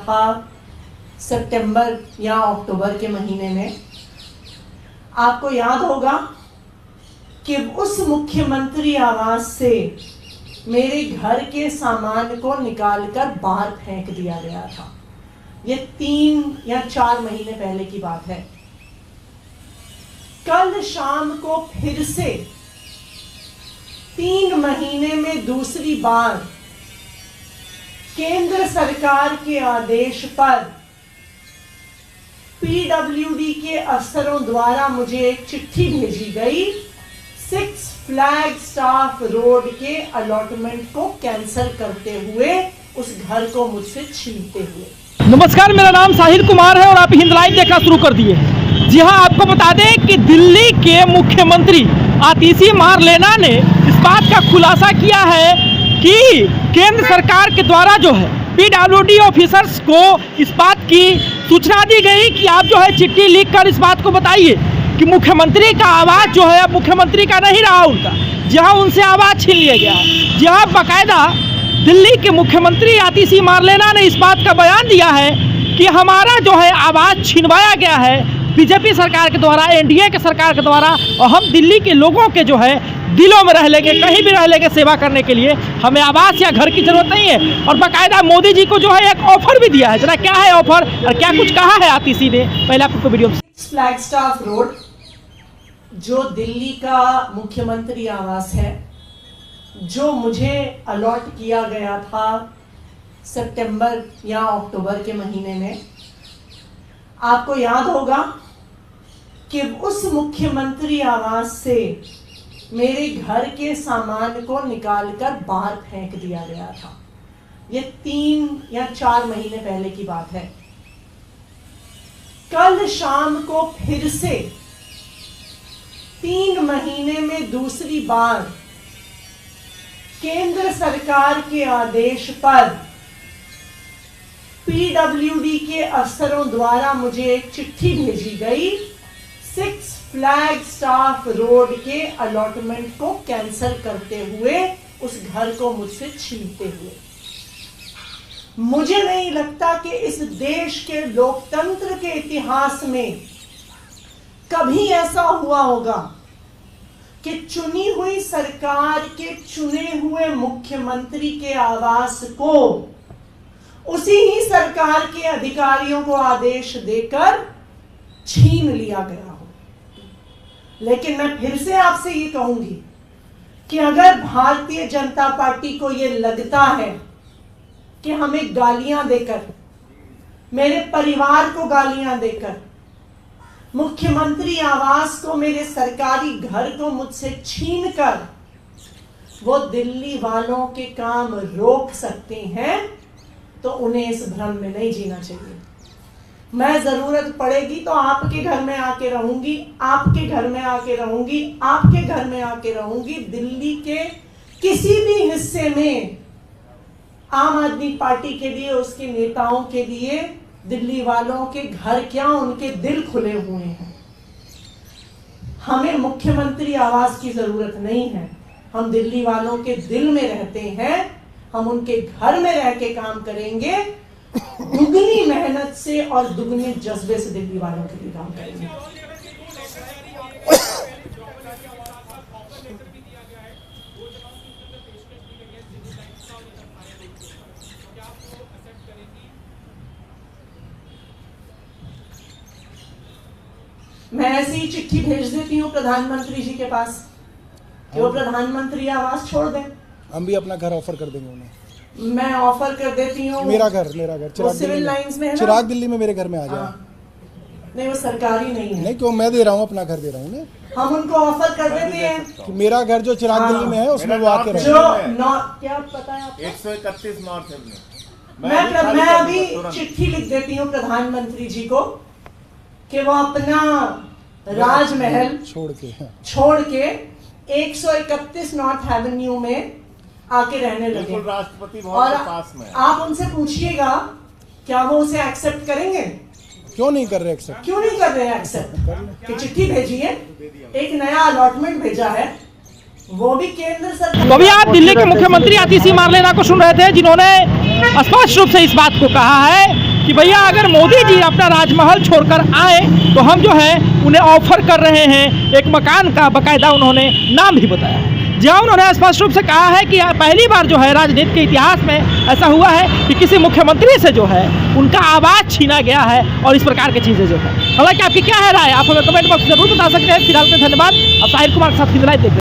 था सितंबर या अक्टूबर के महीने में। आपको याद होगा कि उस मुख्यमंत्री आवास से मेरे घर के सामान को निकालकर बाहर फेंक दिया गया था। ये 3 या 4 महीने पहले की बात है। कल शाम को फिर से 3 महीने में दूसरी बार केंद्र सरकार के आदेश पर पीडब्ल्यूडी के अफसरों द्वारा मुझे एक चिट्ठी भेजी गई 6 फ्लैग स्टाफ रोड के अलॉटमेंट को कैंसिल करते हुए उस घर को मुझसे छीनते हुए। नमस्कार, मेरा नाम साहिल कुमार है और आप हिंद लाइव देखना शुरू कर दिए। जी हाँ, आपको बता दें कि दिल्ली के मुख्यमंत्री आतिशी मारलेना ने इस बात का खुलासा किया है कि केंद्र सरकार के द्वारा जो है पीडब्ल्यूडी ऑफिसर्स को इस बात की सूचना दी गई कि आप जो है चिट्ठी लिखकर इस बात को बताइए कि मुख्यमंत्री का आवाज़ जो है अब मुख्यमंत्री का नहीं रहा उनका, जहां उनसे आवाज़ छीन लिया गया। जहां बाकायदा दिल्ली के मुख्यमंत्री आतिशी मारलेना ने इस बात का बयान दिया है कि हमारा जो है आवाज़ छीनवाया गया है बीजेपी सरकार के द्वारा, एनडीए के सरकार के द्वारा, और हम दिल्ली के लोगों के जो है दिलों में रह लेंगे, कहीं भी रह लेंगे सेवा करने के लिए। हमें आवास या घर की जरूरत नहीं है। और बाकायदा मोदी जी को जो है एक ऑफर भी दिया है। जरा क्या है ऑफर और क्या कुछ कहा है आतिशी ने, पहले आपको वीडियो। फ्लैग स्टाफ रोड जो दिल्ली का मुख्यमंत्री आवास है, जो मुझे अलॉट किया गया था सितंबर या अक्टूबर के महीने में। आपको याद होगा कि उस मुख्यमंत्री आवास से मेरे घर के सामान को निकालकर बाहर फेंक दिया गया था। ये 3 या 4 महीने पहले की बात है। कल शाम को फिर से 3 महीने में दूसरी बार केंद्र सरकार के आदेश पर पीडब्ल्यूडी के अफसरों द्वारा मुझे एक चिट्ठी भेजी गई 6 फ्लैग स्टाफ रोड के अलॉटमेंट को कैंसिल करते हुए उस घर को मुझसे छीनते हुए। मुझे नहीं लगता कि इस देश के लोकतंत्र के इतिहास में कभी ऐसा हुआ होगा कि चुनी हुई सरकार के चुने हुए मुख्यमंत्री के आवास को उसी ही सरकार के अधिकारियों को आदेश देकर छीन लिया गया हो। लेकिन मैं फिर से आपसे ये कहूंगी कि अगर भारतीय जनता पार्टी को ये लगता है कि हमें गालियां देकर, मेरे परिवार को गालियां देकर, मुख्यमंत्री आवास को, मेरे सरकारी घर को मुझसे छीनकर वो दिल्ली वालों के काम रोक सकते हैं, तो उन्हें इस भ्रम में नहीं जीना चाहिए। मैं जरूरत पड़ेगी तो आपके घर में आके रहूंगी, आपके घर में आके रहूंगी, आपके घर में आके रहूंगी। दिल्ली के किसी भी हिस्से में आम आदमी पार्टी के लिए, उसके नेताओं के लिए दिल्ली वालों के घर क्या, उनके दिल खुले हुए हैं। हमें मुख्यमंत्री आवास की जरूरत नहीं है। हम दिल्ली वालों के दिल में रहते हैं। हम उनके घर में रह के काम करेंगे, दुगनी मेहनत से और दुगने जज्बे से दिल्ली वालों के लिए काम करेंगे। मैं ऐसी ही चिट्ठी भेज देती हूँ प्रधानमंत्री जी के पास कि वो प्रधानमंत्री आवास छोड़ दें। हम भी अपना घर ऑफर कर देंगे उन्हें। मैं ऑफर कर देती हूँ। मेरा घर चिराग सिविल लाइंस में है ना? चिराग दिल्ली में मेरे घर में आ जाए। नहीं, वो सरकारी नहीं है। नहीं, क्यों, मैं दे रहा हूँ, अपना घर दे रहा हूँ। हम उनको ऑफर कर देते हैं कि मेरा घर जो चिराग दिल्ली में है उसमें वो आके रहे। क्या पता है आपको? 131 नॉर्थ एवेन्यू। मैं अभी चिट्ठी लिख देती हूँ प्रधानमंत्री जी को कि वो अपना राजमहल छोड़ के 131 नॉर्थ एवेन्यू में आके रहने लगे। राष्ट्रपति भवन के पास में। आप उनसे पूछिएगा क्या वो उसे एक्सेप्ट करेंगे। क्यों नहीं कर रहे एक्सेप्ट? क्यों नहीं कर रहे हैं एक्सेप्ट? कि चिट्ठी भेजी है, एक नया अलॉटमेंट भेजा है, वो भी केंद्र सरकार। तो अभी आप दिल्ली के मुख्यमंत्री आतिशी मारलेना को सुन रहे थे, जिन्होंने स्पष्ट रूप से इस बात को कहा है कि भैया अगर मोदी जी अपना राजमहल छोड़कर आए तो हम जो है उन्हें ऑफर कर रहे हैं एक मकान का, बाकायदा उन्होंने नाम भी बताया है। जहाँ उन्होंने स्पष्ट रूप से कहा है कि पहली बार जो है राजनीति के इतिहास में ऐसा हुआ है कि किसी मुख्यमंत्री से जो है उनका आवाज़ छीना गया है और इस प्रकार की चीज़ें जो है। हालांकि आपकी क्या है राय, आप हमें कमेंट बॉक्स जरूर बता सकते हैं। फिलहाल के धन्यवाद। अब साहिल कुमार के साथ हिंद लाइव देखते हैं।